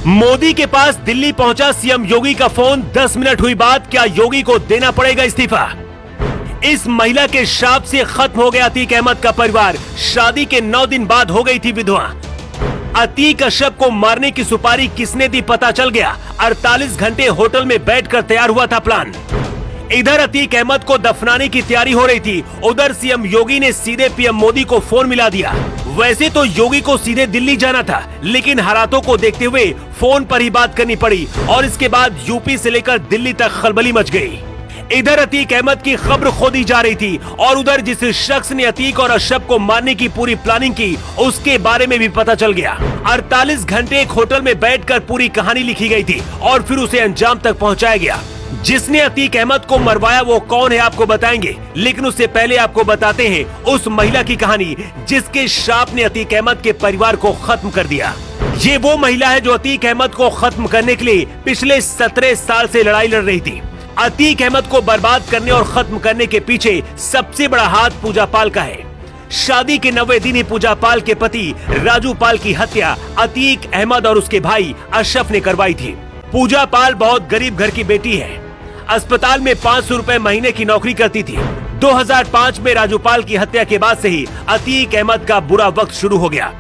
मोदी के पास दिल्ली पहुंचा सीएम योगी का फोन। 10 मिनट हुई बात, क्या योगी को देना पड़ेगा इस्तीफा? इस महिला के श्राप से खत्म हो गया अतीक अहमद का परिवार। शादी के 9 दिन बाद हो गई थी विधवा। अतीक अशरफ को मारने की सुपारी किसने दी पता चल गया। 48 घंटे होटल में बैठकर तैयार हुआ था प्लान। इधर अतीक अहमद को दफनाने की तैयारी हो रही थी, उधर सीएम योगी ने सीधे पीएम मोदी को फोन मिला दिया। वैसे तो योगी को सीधे दिल्ली जाना था, लेकिन हालातों को देखते हुए फोन पर ही बात करनी पड़ी और इसके बाद यूपी से लेकर दिल्ली तक खलबली मच गई। इधर अतीक अहमद की खबर खोदी जा रही थी और उधर जिस शख्स ने अतीक और अशरफ को मारने की पूरी प्लानिंग की, उसके बारे में भी पता चल गया। 48 घंटे एक होटल में बैठकर पूरी कहानी लिखी गई थी और फिर उसे अंजाम तक पहुंचाया गया। जिसने अतीक अहमद को मरवाया वो कौन है आपको बताएंगे, लेकिन उससे पहले आपको बताते हैं उस महिला की कहानी जिसके श्राप ने अतीक अहमद के परिवार को खत्म कर दिया। ये वो महिला है जो अतीक अहमद को खत्म करने के लिए पिछले 17 साल से लड़ाई लड़ रही थी। अतीक अहमद को बर्बाद करने और खत्म करने के पीछे सबसे बड़ा हाथ पूजा पाल का है। शादी के 90 दिन ही पूजा पाल के पति राजू पाल की हत्या अतीक अहमद और उसके भाई अशरफ ने करवाई थी। पूजा पाल बहुत गरीब घर की बेटी है। अस्पताल में 500 रुपए महीने की नौकरी करती थी। 2005 में राजू पाल की हत्या के बाद से ही अतीक अहमद का बुरा वक्त शुरू हो गया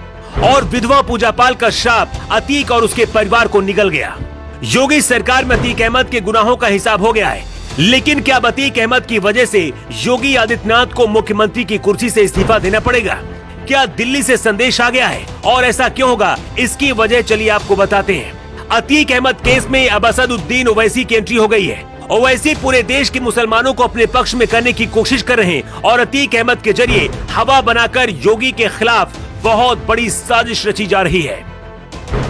और विधवा पूजा पाल का श्राप अतीक और उसके परिवार को निगल गया। योगी सरकार में अतीक अहमद के गुनाहों का हिसाब हो गया है, लेकिन क्या अतीक अहमद की वजह से योगी आदित्यनाथ को मुख्यमंत्री की कुर्सी से इस्तीफा देना पड़ेगा? क्या दिल्ली से संदेश आ गया है और ऐसा क्यों होगा, इसकी वजह चलिए आपको बताते हैं। अतीक अहमद केस में अब असदुद्दीन ओवैसी की एंट्री हो गई है। ओवैसी पूरे देश के मुसलमानों को अपने पक्ष में करने की कोशिश कर रहे हैं और अतीक अहमद के जरिए हवा बनाकर योगी के खिलाफ बहुत बड़ी साजिश रची जा रही है।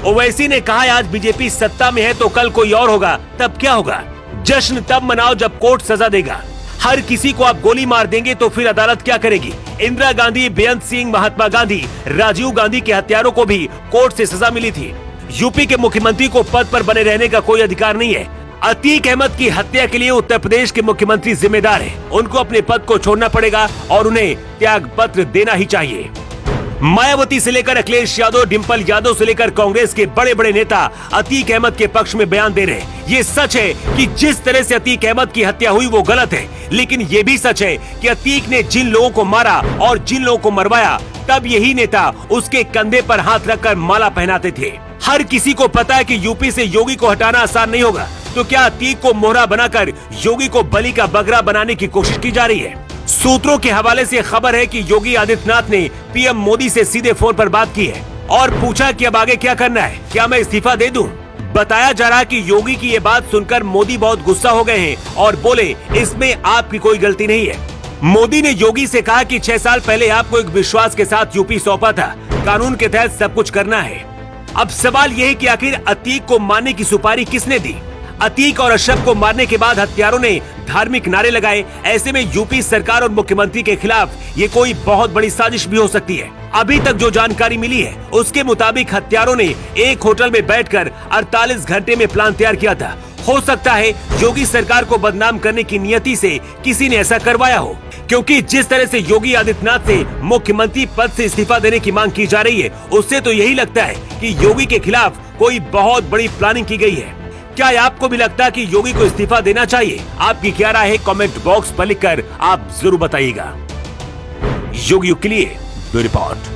ओवैसी ने कहा आज बीजेपी सत्ता में है तो कल कोई और होगा, तब क्या होगा? जश्न तब मनाओ जब कोर्ट सजा देगा। हर किसी को आप गोली मार देंगे तो फिर अदालत क्या करेगी? इंदिरा गांधी, बेअंत सिंह, महात्मा गांधी, राजीव गांधी के हत्यारों को भी कोर्ट से सजा मिली थी। यूपी के मुख्यमंत्री को पद पर बने रहने का कोई अधिकार नहीं है। अतीक अहमद की हत्या के लिए उत्तर प्रदेश के मुख्यमंत्री जिम्मेदार हैं। उनको अपने पद को छोड़ना पड़ेगा और उन्हें त्याग पत्र देना ही चाहिए। मायावती से लेकर अखिलेश यादव, डिम्पल यादव से लेकर कांग्रेस के बड़े बड़े नेता अतीक अहमद के पक्ष में बयान दे रहे हैं। ये सच है कि जिस तरह से अतीक अहमद की हत्या हुई वो गलत है, लेकिन ये भी सच है कि अतीक ने जिन लोगों को मारा और जिन लोगों को मरवाया, तब यही नेता उसके कंधे पर हाथ रखकर माला पहनाते थे। हर किसी को पता है कि यूपी से योगी को हटाना आसान नहीं होगा, तो क्या अतीक को मोहरा बनाकर योगी को बलि का बकरा बनाने की कोशिश की जा रही है? सूत्रों के हवाले से खबर है कि योगी आदित्यनाथ ने पीएम मोदी से सीधे फोन पर बात की है और पूछा कि अब आगे क्या करना है, क्या मैं इस्तीफा दे दूं? बताया जा रहा है कि योगी की ये बात सुनकर मोदी बहुत गुस्सा हो गए हैं और बोले इसमें आपकी कोई गलती नहीं है। मोदी ने योगी से कहा कि 6 साल पहले आपको एक विश्वास के साथ यूपी सौंपा था, कानून के तहत सब कुछ करना है। अब सवाल यह है कि आखिर अतीक को मारने की सुपारी किसने दी? अतीक और अशरफ को मारने के बाद हत्यारों ने धार्मिक नारे लगाए। ऐसे में यूपी सरकार और मुख्यमंत्री के खिलाफ ये कोई बहुत बड़ी साजिश भी हो सकती है। अभी तक जो जानकारी मिली है उसके मुताबिक हत्यारों ने एक होटल में बैठकर 48 घंटे में प्लान तैयार किया था। हो सकता है योगी सरकार को बदनाम करने की नियति से किसी ने ऐसा करवाया हो, क्योंकि जिस तरह से योगी आदित्यनाथ से मुख्यमंत्री पद से इस्तीफा देने की मांग की जा रही है, उससे तो यही लगता है कि योगी के खिलाफ कोई बहुत बड़ी प्लानिंग की गई है। क्या आपको भी लगता है कि योगी को इस्तीफा देना चाहिए? आपकी क्या राय है कमेंट बॉक्स पर लिखकर आप जरूर बताइएगा। योगी के लिए ब्यूरो रिपोर्ट।